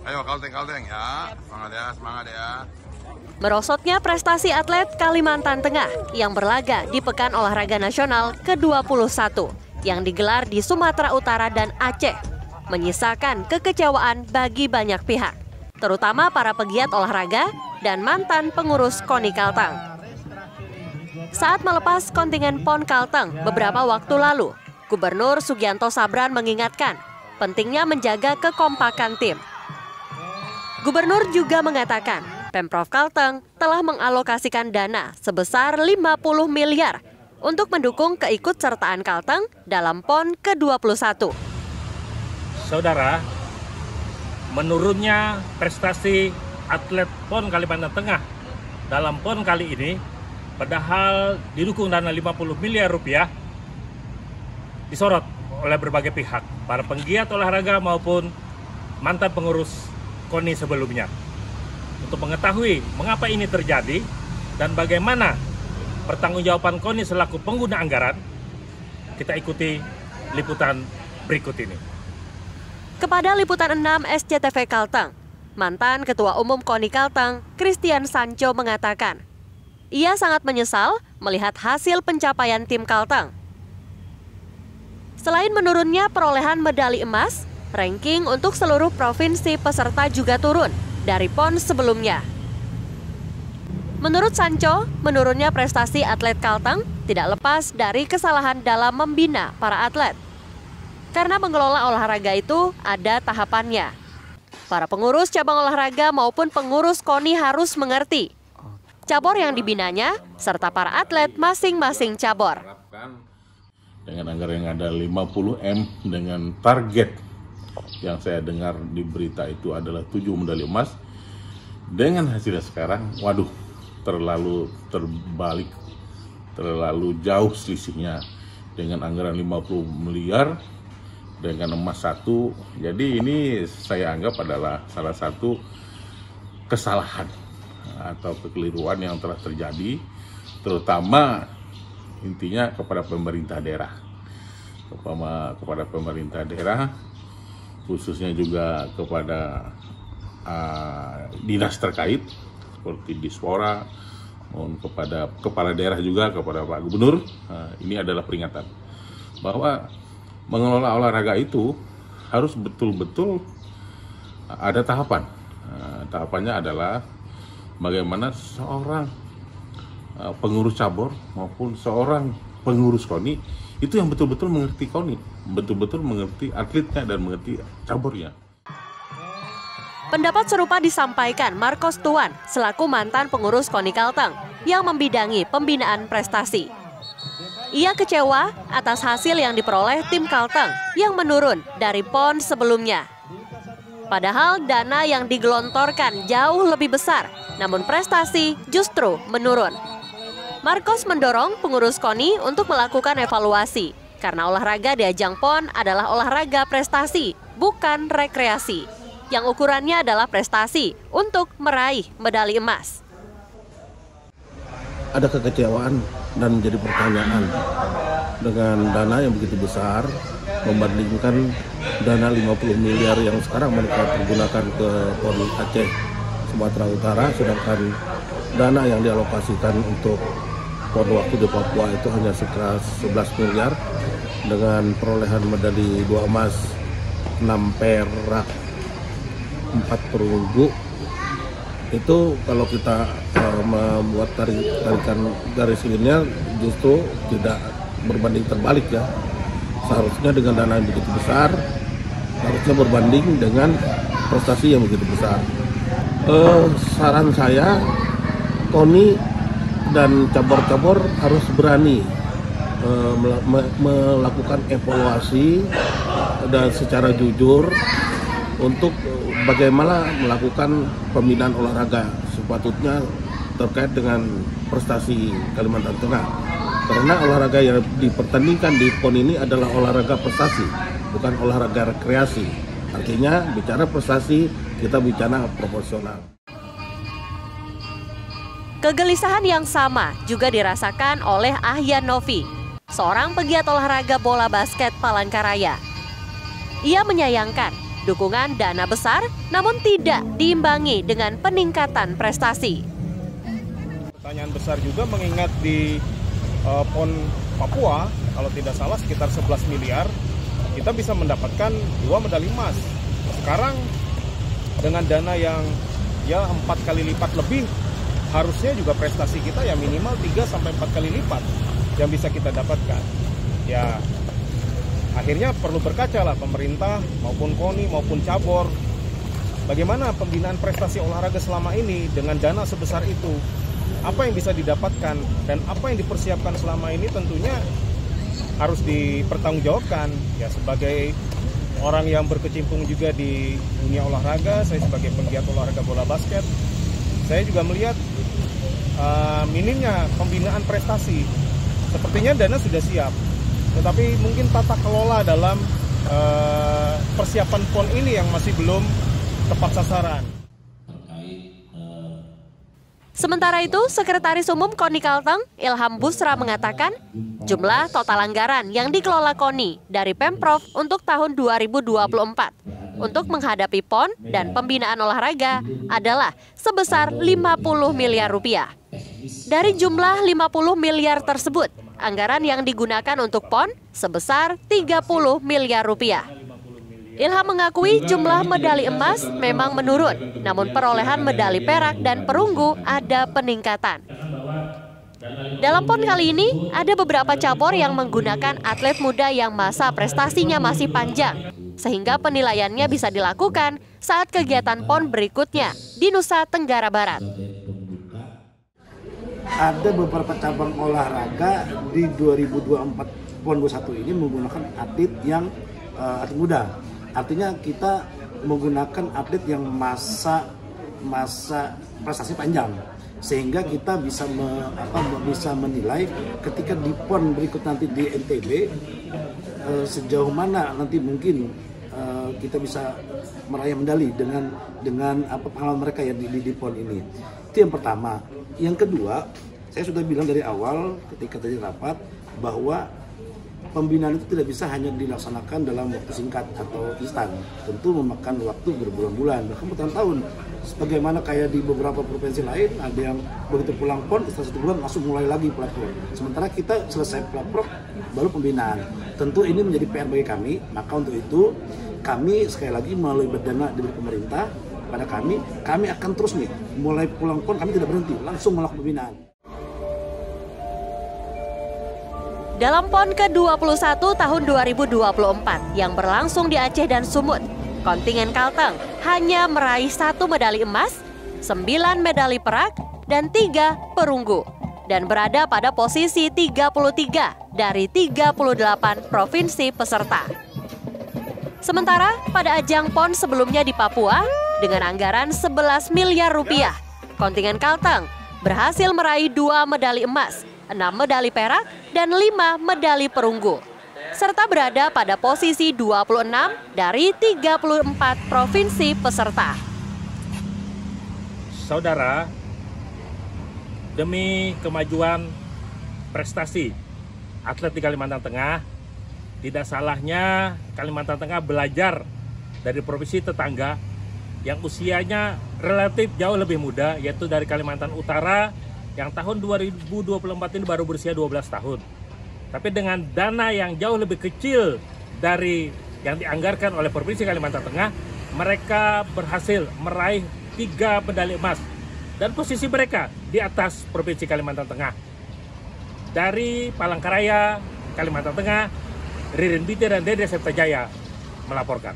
Ayo kalteng ya, semangat ya. Merosotnya prestasi atlet Kalimantan Tengah yang berlaga di Pekan Olahraga Nasional ke-21 yang digelar di Sumatera Utara dan Aceh menyisakan kekecewaan bagi banyak pihak, terutama para pegiat olahraga dan mantan pengurus KONI Kalteng. Saat melepas kontingen PON Kalteng beberapa waktu lalu, Gubernur Sugianto Sabran mengingatkan pentingnya menjaga kekompakan tim. Gubernur juga mengatakan Pemprov Kalteng telah mengalokasikan dana sebesar 50 miliar untuk mendukung keikutsertaan Kalteng dalam PON ke-21. Saudara, menurunnya prestasi atlet PON Kalimantan Tengah dalam PON kali ini, padahal didukung dana 50 miliar rupiah, disorot oleh berbagai pihak, para penggiat olahraga maupun mantan pengurus KONI sebelumnya. Untuk mengetahui mengapa ini terjadi dan bagaimana pertanggungjawaban KONI selaku pengguna anggaran, kita ikuti liputan berikut ini. Kepada Liputan 6 SCTV Kalteng, mantan Ketua Umum KONI Kalteng, Christian Sancho mengatakan, ia sangat menyesal melihat hasil pencapaian tim Kalteng. Selain menurunnya perolehan medali emas, ranking untuk seluruh provinsi peserta juga turun dari PON sebelumnya. Menurut Sancho, menurunnya prestasi atlet Kalteng tidak lepas dari kesalahan dalam membina para atlet. Karena mengelola olahraga itu ada tahapannya. Para pengurus cabang olahraga maupun pengurus KONI harus mengerti cabur yang dibinanya serta para atlet masing-masing cabur. Dengan anggaran yang ada 50 M dengan target yang saya dengar di berita itu adalah 7 medali emas. Dengan hasilnya sekarang, waduh, terlalu terbalik, terlalu jauh selisihnya. Dengan anggaran 50 miliar, dengan emas 1. Jadi ini saya anggap adalah salah satu kesalahan atau kekeliruan yang telah terjadi, terutama intinya kepada pemerintah daerah. Kepada pemerintah daerah, khususnya juga kepada dinas terkait seperti Dispora, kepada kepala daerah juga, kepada Pak Gubernur. Ini adalah peringatan bahwa mengelola olahraga itu harus betul-betul ada tahapan. Tahapannya adalah bagaimana seorang pengurus cabur maupun seorang pengurus KONI itu yang betul-betul mengerti KONI, betul-betul mengerti atletnya dan mengerti caburnya. Pendapat serupa disampaikan Marcos Tuan selaku mantan pengurus KONI Kalteng yang membidangi pembinaan prestasi. Ia kecewa atas hasil yang diperoleh tim Kalteng yang menurun dari PON sebelumnya. Padahal dana yang digelontorkan jauh lebih besar, namun prestasi justru menurun. Marcos mendorong pengurus KONI untuk melakukan evaluasi, karena olahraga di ajang PON adalah olahraga prestasi, bukan rekreasi, yang ukurannya adalah prestasi untuk meraih medali emas. Ada kekecewaan dan menjadi pertanyaan dengan dana yang begitu besar membandingkan dana 50 miliar yang sekarang mereka pergunakan ke PON Aceh, Sumatera Utara, sedangkan dana yang dialokasikan untuk PON waktu di Papua itu hanya sekitar 11 miliar dengan perolehan medali 2 emas, 6 perak, 4 perunggu. Itu kalau kita membuat tarikan garis linear justru tidak berbanding terbalik ya. Seharusnya dengan dana yang begitu besar harusnya berbanding dengan prestasi yang begitu besar. Saran saya, KONI dan cabur-cabur harus berani melakukan evaluasi dan secara jujur untuk bagaimana melakukan pembinaan olahraga sepatutnya terkait dengan prestasi Kalimantan Tengah. Karena olahraga yang dipertandingkan di PON ini adalah olahraga prestasi, bukan olahraga rekreasi. Artinya bicara prestasi, kita bicara proporsional. Kegelisahan yang sama juga dirasakan oleh Ahyan Novi, seorang pegiat olahraga bola basket Palangkaraya. Ia menyayangkan Dukungan dana besar namun tidak diimbangi dengan peningkatan prestasi. Pertanyaan besar juga mengingat di PON Papua, kalau tidak salah sekitar 11 miliar, kita bisa mendapatkan 2 medali emas. Sekarang dengan dana yang 4 kali lipat lebih, harusnya juga prestasi kita ya minimal 3-4 kali lipat yang bisa kita dapatkan. Ya, akhirnya perlu berkaca lah pemerintah maupun KONI maupun cabur. Bagaimana pembinaan prestasi olahraga selama ini dengan dana sebesar itu? Apa yang bisa didapatkan dan apa yang dipersiapkan selama ini tentunya harus dipertanggungjawabkan. Ya, sebagai orang yang berkecimpung juga di dunia olahraga, saya sebagai penggiat olahraga bola basket, saya juga melihat minimnya pembinaan prestasi. Sepertinya dana sudah siap, tetapi mungkin tata kelola dalam persiapan PON ini yang masih belum tepat sasaran. Sementara itu, Sekretaris Umum KONI Kalteng, Ilham Busra mengatakan, jumlah total anggaran yang dikelola KONI dari Pemprov untuk tahun 2024 untuk menghadapi PON dan pembinaan olahraga adalah sebesar 50 miliar rupiah. Dari jumlah 50 miliar tersebut, anggaran yang digunakan untuk PON sebesar 30 miliar rupiah. Ilham mengakui jumlah medali emas memang menurun, namun perolehan medali perak dan perunggu ada peningkatan. Dalam PON kali ini, ada beberapa cabur yang menggunakan atlet muda yang masa prestasinya masih panjang, sehingga penilaiannya bisa dilakukan saat kegiatan PON berikutnya di Nusa Tenggara Barat. Ada beberapa cabang olahraga di 2024 PON 21 ini menggunakan atlet yang atlet muda. Artinya kita menggunakan atlet yang masa prestasi panjang, sehingga kita bisa menilai ketika di PON berikut nanti di NTB sejauh mana nanti mungkin kita bisa meraih medali dengan pengalaman mereka ya di PON ini. Itu yang pertama. Yang kedua, saya sudah bilang dari awal ketika tadi rapat bahwa pembinaan itu tidak bisa hanya dilaksanakan dalam waktu singkat atau instan. Tentu memakan waktu berbulan-bulan, bahkan bertahun-tahun. Sebagaimana kayak di beberapa provinsi lain, ada yang begitu pulang PON, setelah 1 bulan langsung mulai lagi pelapor. Sementara kita selesai pelapor, baru pembinaan. Tentu ini menjadi PR bagi kami, maka untuk itu kami sekali lagi melalui dana dari pemerintah pada kami akan terus nih, mulai pulang PON kami tidak berhenti, langsung melakukan pembinaan. Dalam PON ke-21 tahun 2024 yang berlangsung di Aceh dan Sumut, kontingen Kalteng hanya meraih 1 medali emas, 9 medali perak, dan 3 perunggu, dan berada pada posisi 33 dari 38 provinsi peserta. Sementara pada ajang PON sebelumnya di Papua, dengan anggaran 11 miliar rupiah, kontingen Kalteng berhasil meraih 2 medali emas, 6 medali perak, dan 5 medali perunggu, serta berada pada posisi 26 dari 34 provinsi peserta. Saudara, demi kemajuan prestasi atlet di Kalimantan Tengah, tidak salahnya Kalimantan Tengah belajar dari provinsi tetangga yang usianya relatif jauh lebih muda, yaitu dari Kalimantan Utara yang tahun 2024 ini baru berusia 12 tahun. Tapi dengan dana yang jauh lebih kecil dari yang dianggarkan oleh Provinsi Kalimantan Tengah, mereka berhasil meraih 3 medali emas. Dan posisi mereka di atas Provinsi Kalimantan Tengah. Dari Palangkaraya, Kalimantan Tengah, Ririn Binte dan Dede Septajaya melaporkan.